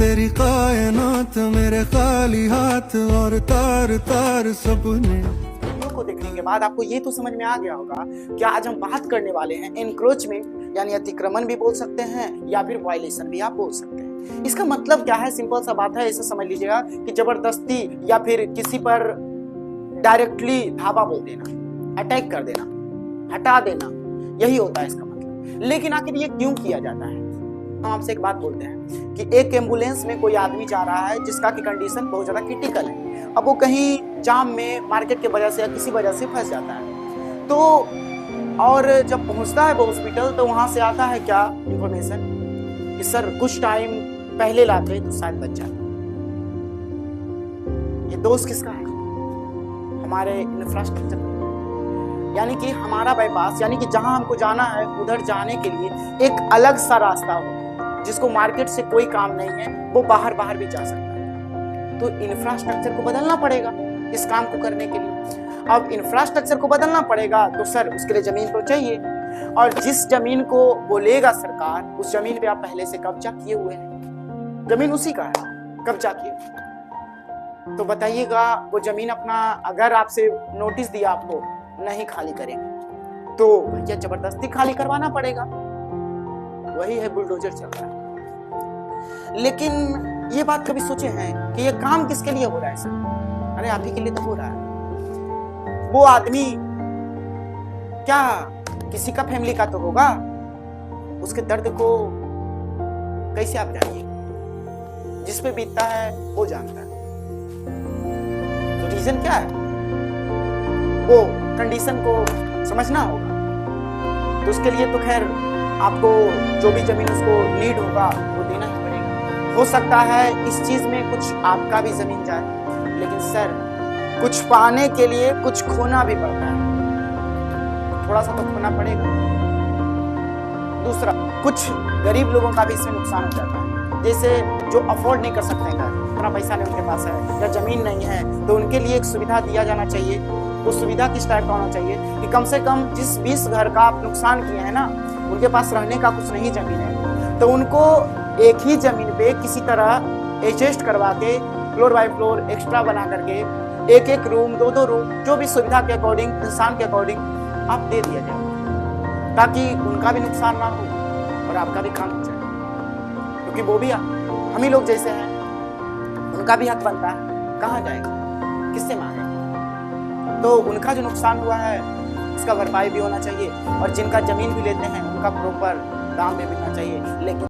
तेरी कायनात मेरे खाली हाथ और तार तार सपने। को देखने के बाद आपको ये तो समझ में आ गया होगा कि आज हम बात करने वाले हैं एनक्रोचमेंट यानी अतिक्रमण भी बोल सकते हैं या फिर वायलेशन भी आप बोल सकते हैं। इसका मतलब क्या है? सिंपल सा बात है, ऐसे समझ लीजिएगा कि जबरदस्ती या फिर किसी पर डायरेक्टली धावा बोल देना, अटैक कर देना, हटा देना, यही होता है इसका मतलब। लेकिन आखिर ये क्यों किया जाता है? हम आपसे एक बात बोलते हैं कि एक एम्बुलेंस में कोई आदमी जा रहा है जिसका की कंडीशन बहुत ज्यादा क्रिटिकल है। अब वो कहीं जाम में मार्केट के वजह से या किसी वजह से फंस जाता है, तो और जब पहुंचता है वो हॉस्पिटल तो वहां से आता है क्या इंफॉर्मेशन कि सर कुछ टाइम पहले लाते तो शायद बच जाता। ये दोष किसका है? हमारे इंफ्रास्ट्रक्चर, यानी कि हमारा बाईपास, यानी कि जहां हमको जाना है उधर जाने के लिए एक अलग सा रास्ता हो, जिसको मार्केट से कोई काम नहीं है, वो बाहर बाहर भी जा सकता है। तो इंफ्रास्ट्रक्चर को बदलना पड़ेगा इस काम को करने के लिए। अब इंफ्रास्ट्रक्चर को बदलना पड़ेगा तो सर उसके लिए जमीन तो चाहिए, और जिस जमीन को बोलेगा सरकार उस जमीन पे आप पहले से कब्जा किए हुए हैं, जमीन उसी का है, कब्जा किए। तो बताइएगा वो जमीन अपना अगर आपसे नोटिस दिया आपको नहीं खाली करेंगे तो भैया जबरदस्ती खाली करवाना पड़ेगा। वही है, बुलडोजर चल रहा है। लेकिन ये बात कभी सोचे हैं कि ये काम किसके लिए हो रहा है सर? अरे आप ही के लिए तो हो रहा है। वो आदमी क्या किसी का फैमिली का तो होगा, उसके दर्द को कैसे आप जानिए? जिस पे बीतता है वो जानता है। तो रीजन क्या है? वो कंडीशन को समझना होगा। तो उसके लिए तो खैर आपको जो भी जमीन उसको नीड होगा वो देना ही पड़ेगा। हो सकता है इस चीज में कुछ आपका भी जमीन जाए, लेकिन सर कुछ पाने के लिए कुछ खोना भी पड़ता है, थोड़ा सा तो खोना पड़ेगा। दूसरा, कुछ गरीब लोगों का भी इसमें नुकसान हो जाता है, जैसे जो अफोर्ड नहीं कर सकते घर, इतना पैसा नहीं उनके पास है या जमीन नहीं है, तो उनके लिए एक सुविधा दिया जाना चाहिए। वो सुविधा किस टाइप का होना चाहिए कि कम से कम जिस 20 घर का आप नुकसान किए हैं ना, उनके पास रहने का कुछ नहीं जमीन है, तो उनको एक ही जमीन पे किसी तरह एडजस्ट करवा के फ्लोर बाय फ्लोर एक्स्ट्रा बना करके एक एक रूम, दो रूम, जो भी सुविधा के अकॉर्डिंग, इंसान के अकॉर्डिंग आप दे दिया जाए, ताकि उनका भी नुकसान ना हो और आपका भी काम हो जाए। क्योंकि वो भी हम ही लोग जैसे हैं, उनका भी हक बनता है। कहाँ जाएगा, किससे मांगे? तो उनका जो नुकसान हुआ है उसका भरपाई भी होना चाहिए, और जिनका जमीन भी लेते हैं उनका प्रॉपर दाम भी मिलना चाहिए। लेकिन